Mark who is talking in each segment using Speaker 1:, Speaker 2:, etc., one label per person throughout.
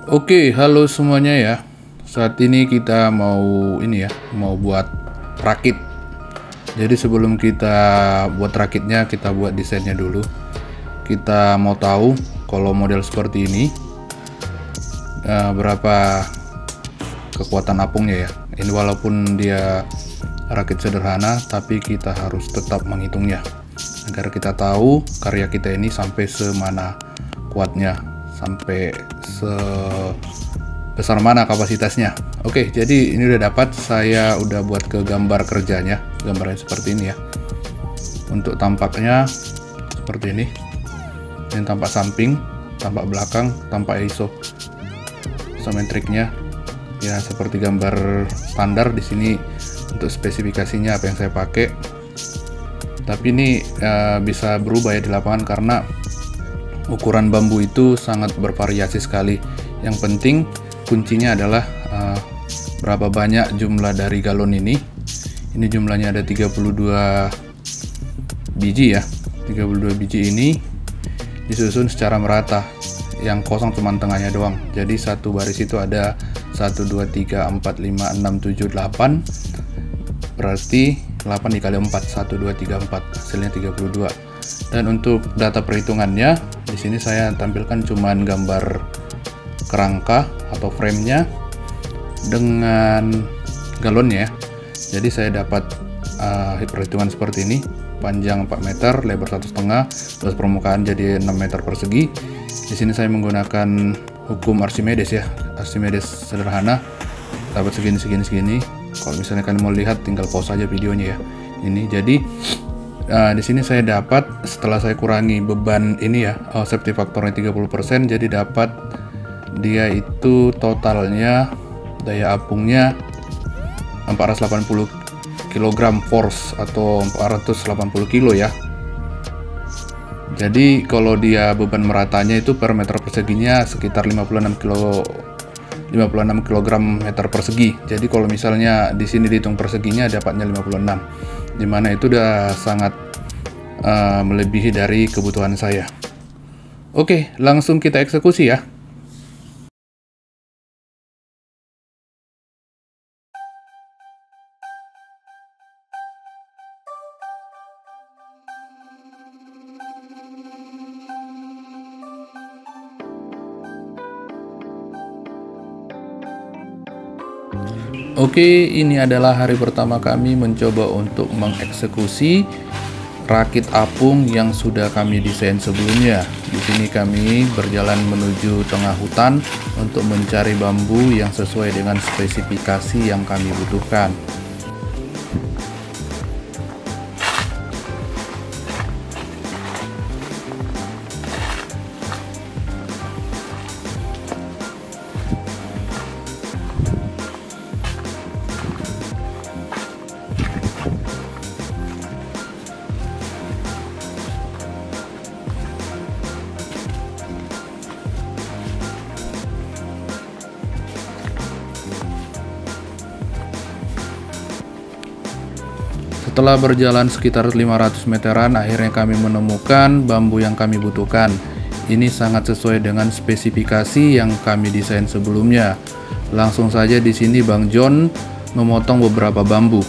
Speaker 1: Oke, halo semuanya ya. Saat ini kita mau buat rakit. Jadi sebelum kita buat rakitnya, kita buat desainnya dulu. Kita mau tahu kalau model seperti ini berapa kekuatan apungnya ya. Ini walaupun dia rakit sederhana, tapi kita harus tetap menghitungnya agar kita tahu karya kita ini sampai semana kuatnya, sampai sebesar mana kapasitasnya. Oke, jadi ini udah dapat. Saya udah buat ke gambar kerjanya, gambarnya seperti ini ya. Untuk tampaknya seperti ini. Ini tampak samping, tampak belakang, tampak ISO isometriknya ya, seperti gambar standar. Di sini untuk spesifikasinya apa yang saya pakai, tapi ini bisa berubah ya di lapangan karena ukuran bambu itu sangat bervariasi sekali. Yang penting kuncinya adalah berapa banyak jumlah dari galon ini. Ini jumlahnya ada 32 biji ya. 32 biji ini disusun secara merata. Yang kosong cuma tengahnya doang. Jadi satu baris itu ada 1 2 3 4 5 6 7 8. Berarti 8 dikali 4, 1 2 3 4, hasilnya 32. Dan untuk data perhitungannya, di sini saya tampilkan cuman gambar kerangka atau frame-nya dengan galonnya. Jadi saya dapat perhitungan seperti ini. Panjang 4 meter, lebar 1,5, luas permukaan jadi 6 meter persegi. Di sini saya menggunakan hukum Archimedes ya, Archimedes sederhana. Dapat segini. Kalau misalnya kalian mau lihat, tinggal pause aja videonya ya. Ini jadi di sini saya dapat, setelah saya kurangi beban ini ya, safety faktornya 30%, jadi dapat dia itu totalnya daya apungnya 480 kg force atau 480 kilo ya. Jadi kalau dia beban meratanya itu per meter perseginya sekitar 56 kg meter persegi. Jadi kalau misalnya di sini dihitung perseginya dapatnya 56, dimana itu udah sangat melebihi dari kebutuhan saya. Oke, langsung kita eksekusi ya. Oke, ini adalah hari pertama kami mencoba untuk mengeksekusi rakit apung yang sudah kami desain sebelumnya. Di sini kami berjalan menuju tengah hutan untuk mencari bambu yang sesuai dengan spesifikasi yang kami butuhkan. Setelah berjalan sekitar 500 meteran, akhirnya kami menemukan bambu yang kami butuhkan. Ini sangat sesuai dengan spesifikasi yang kami desain sebelumnya. Langsung saja di sini Bang John memotong beberapa bambu.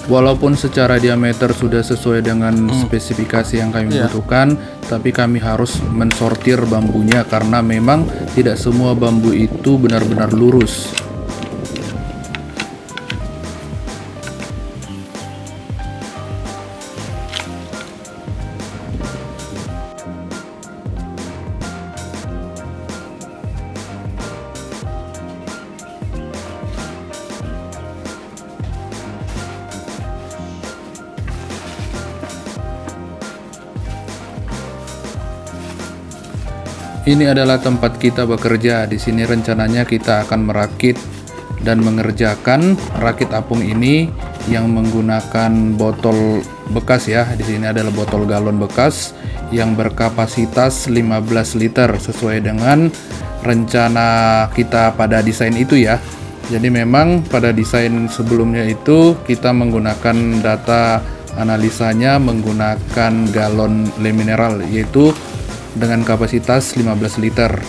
Speaker 1: Walaupun secara diameter sudah sesuai dengan spesifikasi yang kami butuhkan, tapi kami harus mensortir bambunya karena memang tidak semua bambu itu benar-benar lurus. Ini adalah tempat kita bekerja. Di sini rencananya kita akan merakit dan mengerjakan rakit apung ini yang menggunakan botol bekas ya. Di sini adalah botol galon bekas yang berkapasitas 15 liter sesuai dengan rencana kita pada desain itu ya. Jadi memang pada desain sebelumnya itu kita menggunakan data Analisanya menggunakan galon Le Mineral, yaitu dengan kapasitas 15 liter.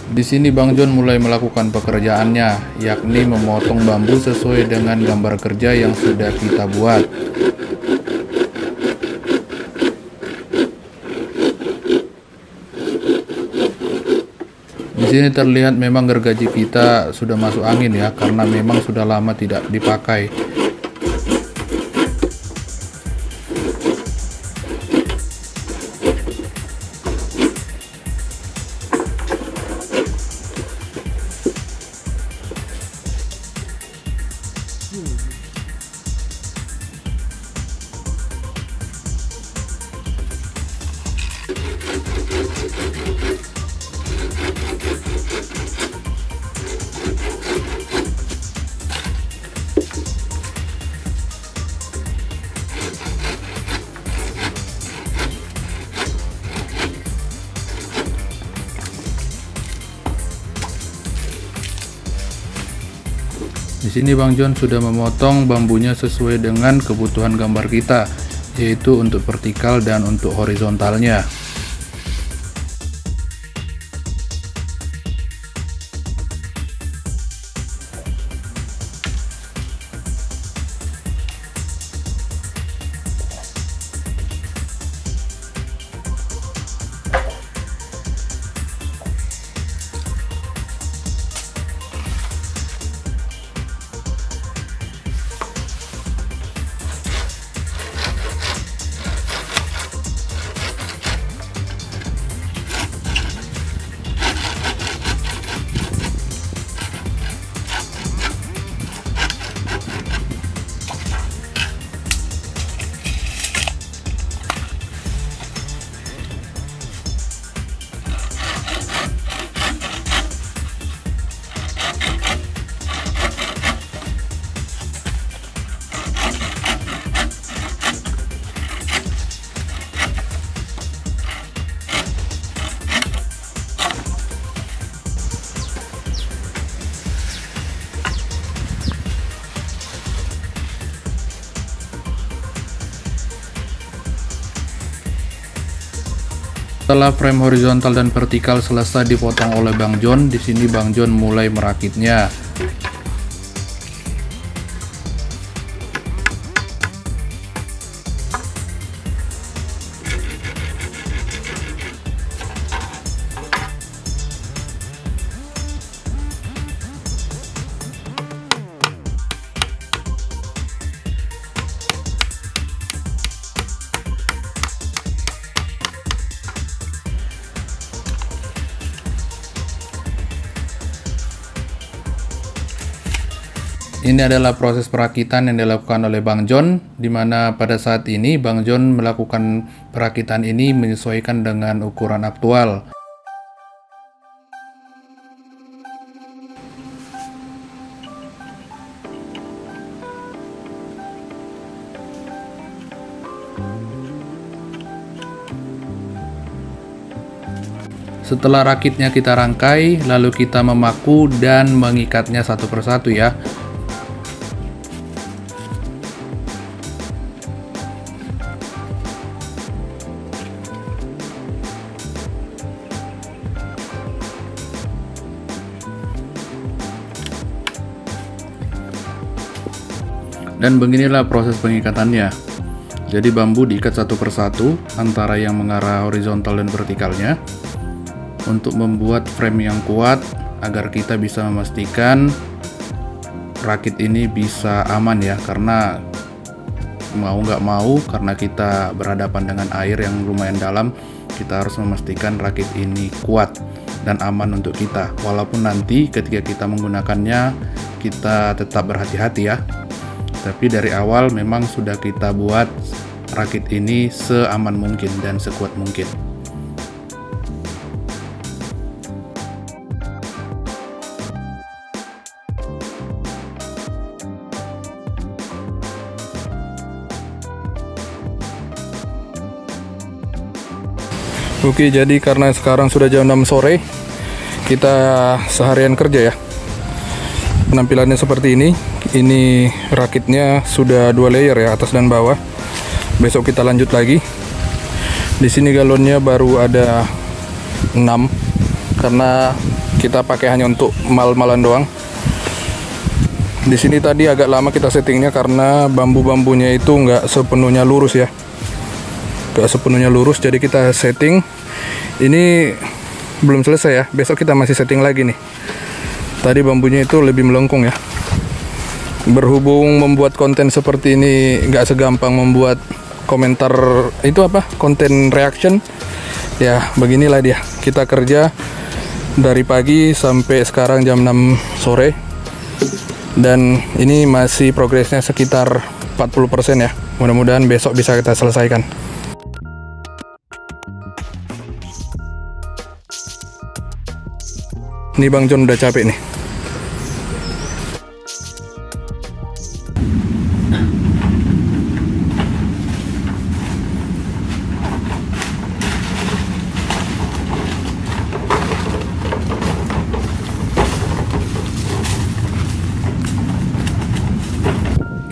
Speaker 1: Di sini Bang John mulai melakukan pekerjaannya, yakni memotong bambu sesuai dengan gambar kerja yang sudah kita buat. Di sini terlihat memang gergaji kita sudah masuk angin ya, karena memang sudah lama tidak dipakai. Di sini Bang John sudah memotong bambunya sesuai dengan kebutuhan gambar kita, yaitu untuk vertikal dan untuk horizontalnya. Setelah frame horizontal dan vertikal selesai dipotong oleh Bang John, di sini Bang John mulai merakitnya. Ini adalah proses perakitan yang dilakukan oleh Bang John, di mana pada saat ini Bang John melakukan perakitan ini menyesuaikan dengan ukuran aktual. Setelah rakitnya kita rangkai, lalu kita memaku dan mengikatnya satu persatu ya. Dan beginilah proses pengikatannya. Jadi bambu diikat satu persatu antara yang mengarah horizontal dan vertikalnya untuk membuat frame yang kuat agar kita bisa memastikan rakit ini bisa aman ya, karena mau nggak mau karena kita berhadapan dengan air yang lumayan dalam, kita harus memastikan rakit ini kuat dan aman untuk kita, walaupun nanti ketika kita menggunakannya kita tetap berhati-hati ya. Tapi dari awal memang sudah kita buat rakit ini seaman mungkin dan sekuat mungkin. Oke, jadi karena sekarang sudah jam 6 sore, kita seharian kerja ya. Penampilannya seperti ini. Ini rakitnya sudah 2 layer ya, atas dan bawah. Besok kita lanjut lagi. Di sini galonnya baru ada 6 karena kita pakai hanya untuk mal-malan doang. Di sini tadi agak lama kita settingnya karena bambu-bambunya itu nggak sepenuhnya lurus ya. Jadi kita setting. Ini belum selesai ya, besok kita masih setting lagi nih. Tadi bambunya itu lebih melengkung ya. Berhubung membuat konten seperti ini nggak segampang membuat komentar itu apa, konten reaction ya, beginilah dia. Kita kerja dari pagi sampai sekarang jam 6 sore, dan ini masih progresnya sekitar 40% ya. Mudah-mudahan besok bisa kita selesaikan. Ini Bang John udah capek nih.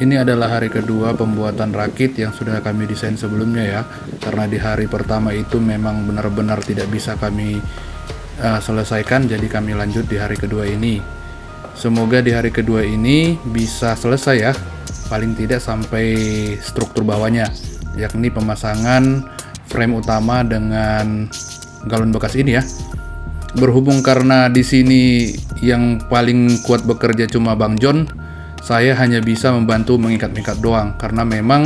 Speaker 1: Ini adalah hari kedua pembuatan rakit yang sudah kami desain sebelumnya ya. Karena di hari pertama itu memang benar-benar tidak bisa kami selesaikan, jadi kami lanjut di hari kedua ini. Semoga di hari kedua ini bisa selesai ya, paling tidak sampai struktur bawahnya, yakni pemasangan frame utama dengan galon bekas ini ya. Berhubung karena di sini yang paling kuat bekerja cuma Bang John, saya hanya bisa membantu mengikat-ikat doang, karena memang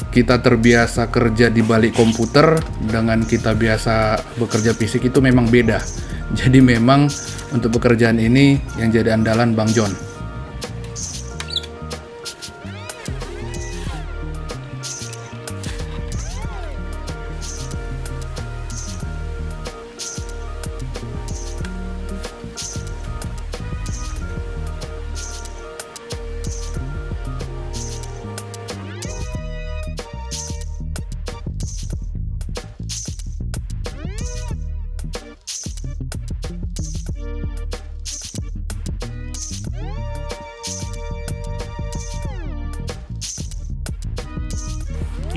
Speaker 1: kita terbiasa kerja di balik komputer dengan kita biasa bekerja fisik itu memang beda. Jadi memang untuk pekerjaan ini yang jadi andalan Bang John.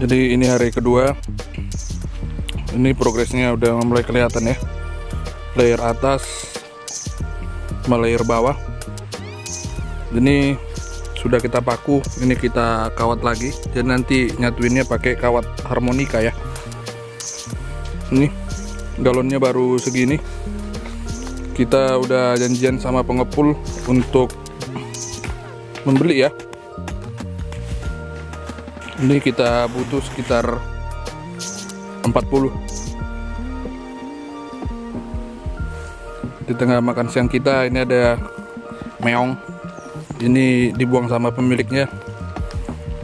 Speaker 1: Jadi ini hari kedua. Ini progresnya udah mulai kelihatan ya. Layer atas sama layer bawah. Ini sudah kita paku, ini kita kawat lagi. Jadi nanti nyatuinnya pakai kawat harmonika ya. Ini galonnya baru segini. Kita udah janjian sama pengepul untuk membeli ya. Ini kita butuh sekitar 40. Di tengah makan siang kita ini ada meong. Ini dibuang sama pemiliknya.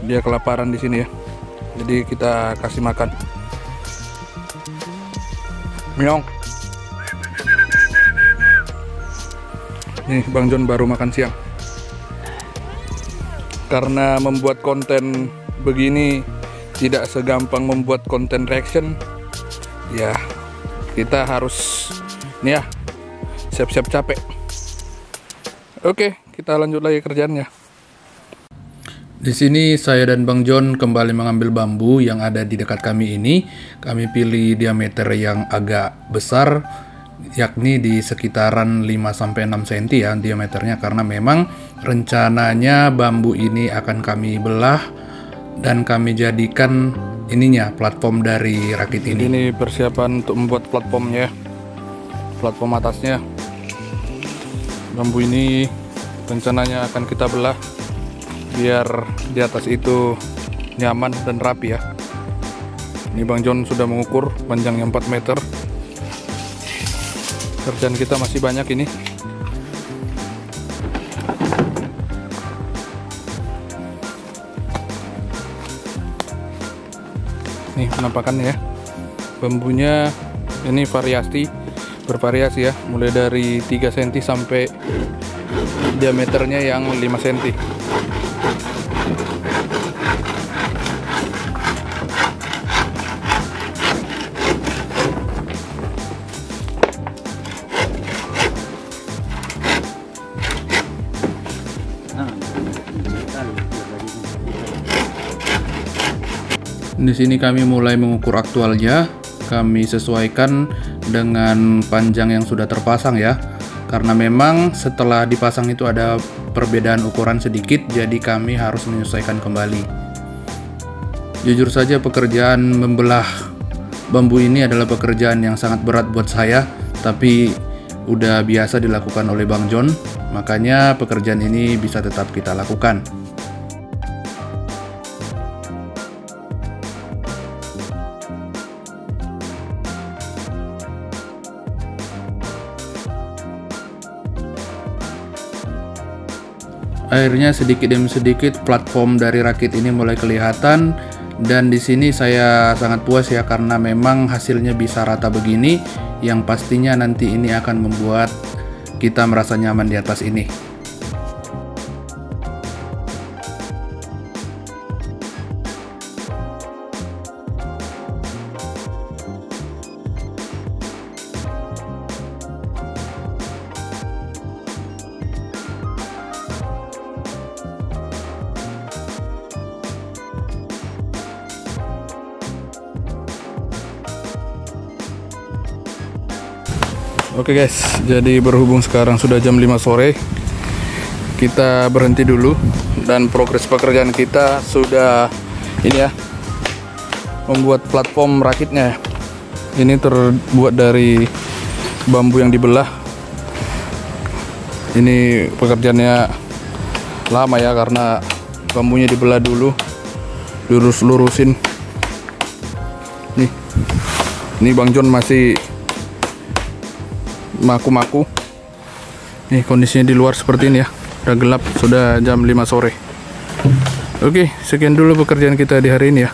Speaker 1: Dia kelaparan di sini ya. Jadi kita kasih makan. Meong. Nih Bang John baru makan siang. Karena membuat konten begini tidak segampang membuat konten reaction ya, kita harus nih ya, siap-siap capek. Oke, kita lanjut lagi kerjaannya. Di sini saya dan Bang John kembali mengambil bambu yang ada di dekat kami ini. Kami pilih diameter yang agak besar, yakni di sekitaran 5-6 cm ya diameternya, karena memang rencananya bambu ini akan kami belah dan kami jadikan ininya platform dari rakit ini. Ini persiapan untuk membuat platformnya, platform atasnya. Bambu ini rencananya akan kita belah biar di atas itu nyaman dan rapi ya. Ini Bang John sudah mengukur panjangnya 4 meter. Kerjaan kita masih banyak ini. Nih penampakannya ya. Bambunya ini bervariasi ya, mulai dari 3 cm sampai diameternya yang 5 cm. Di sini kami mulai mengukur aktualnya. Kami sesuaikan dengan panjang yang sudah terpasang ya. Karena memang setelah dipasang itu ada perbedaan ukuran sedikit, jadi kami harus menyesuaikan kembali. Jujur saja pekerjaan membelah bambu ini adalah pekerjaan yang sangat berat buat saya, tapi udah biasa dilakukan oleh Bang John, makanya pekerjaan ini bisa tetap kita lakukan. Akhirnya sedikit demi sedikit platform dari rakit ini mulai kelihatan, dan di sini saya sangat puas ya karena memang hasilnya bisa rata begini, yang pastinya nanti ini akan membuat kita merasa nyaman di atas ini. Oke guys, jadi berhubung sekarang sudah jam 5 sore, kita berhenti dulu, dan progres pekerjaan kita sudah ini ya, membuat platform rakitnya. Ini terbuat dari bambu yang dibelah. Ini pekerjaannya lama ya karena bambunya dibelah dulu, lurus-lurusin. Ini Bang John masih maku-maku. Nih kondisinya di luar seperti ini ya, udah gelap, sudah jam 5 sore. Oke, sekian dulu pekerjaan kita di hari ini ya.